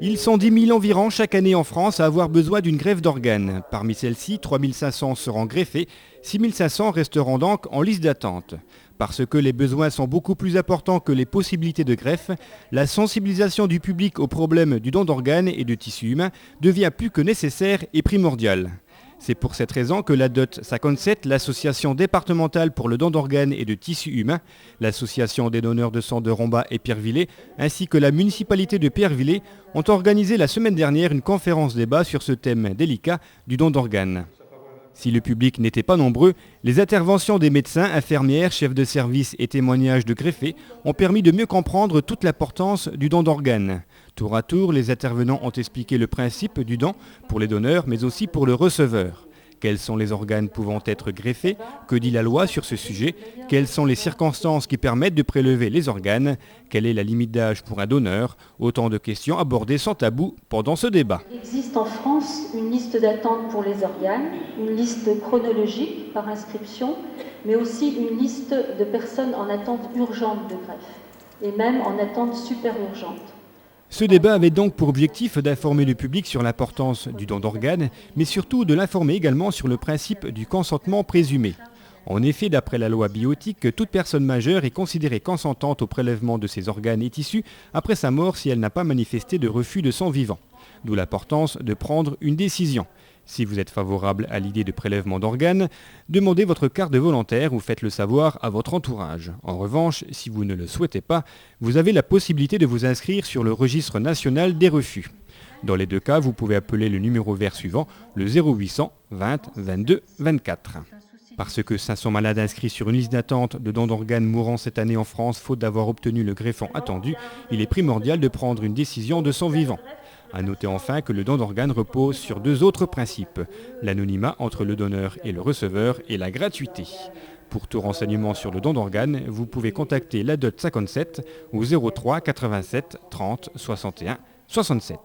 Ils sont 10 000 environ chaque année en France à avoir besoin d'une greffe d'organes. Parmi celles-ci, 3 500 seront greffés, 6 500 resteront donc en liste d'attente. Parce que les besoins sont beaucoup plus importants que les possibilités de greffe, la sensibilisation du public au problème du don d'organes et de tissus humains devient plus que nécessaire et primordiale. C'est pour cette raison que la DOT 57, l'association départementale pour le don d'organes et de tissus humains, l'association des donneurs de sang de Rombat et Pierrevillers, ainsi que la municipalité de Pierrevillers ont organisé la semaine dernière une conférence débat sur ce thème délicat du don d'organes. Si le public n'était pas nombreux, les interventions des médecins, infirmières, chefs de service et témoignages de greffés ont permis de mieux comprendre toute l'importance du don d'organes. Tour à tour, les intervenants ont expliqué le principe du don pour les donneurs, mais aussi pour le receveur. Quels sont les organes pouvant être greffés? Que dit la loi sur ce sujet? Quelles sont les circonstances qui permettent de prélever les organes? Quelle est la limite d'âge pour un donneur? Autant de questions abordées sans tabou pendant ce débat. Il existe en France une liste d'attente pour les organes, une liste chronologique par inscription, mais aussi une liste de personnes en attente urgente de greffe, et même en attente super urgente. Ce débat avait donc pour objectif d'informer le public sur l'importance du don d'organes, mais surtout de l'informer également sur le principe du consentement présumé. En effet, d'après la loi bioéthique, toute personne majeure est considérée consentante au prélèvement de ses organes et tissus après sa mort si elle n'a pas manifesté de refus de son vivant. D'où l'importance de prendre une décision. Si vous êtes favorable à l'idée de prélèvement d'organes, demandez votre carte de volontaire ou faites-le savoir à votre entourage. En revanche, si vous ne le souhaitez pas, vous avez la possibilité de vous inscrire sur le registre national des refus. Dans les deux cas, vous pouvez appeler le numéro vert suivant, le 0800 20 22 24. Parce que 500 malades inscrits sur une liste d'attente de dons d'organes mourant cette année en France faute d'avoir obtenu le greffon attendu, il est primordial de prendre une décision de son vivant. À noter enfin que le don d'organes repose sur deux autres principes, l'anonymat entre le donneur et le receveur et la gratuité. Pour tout renseignement sur le don d'organes, vous pouvez contacter la DOT 57 au 03 87 30 61 67.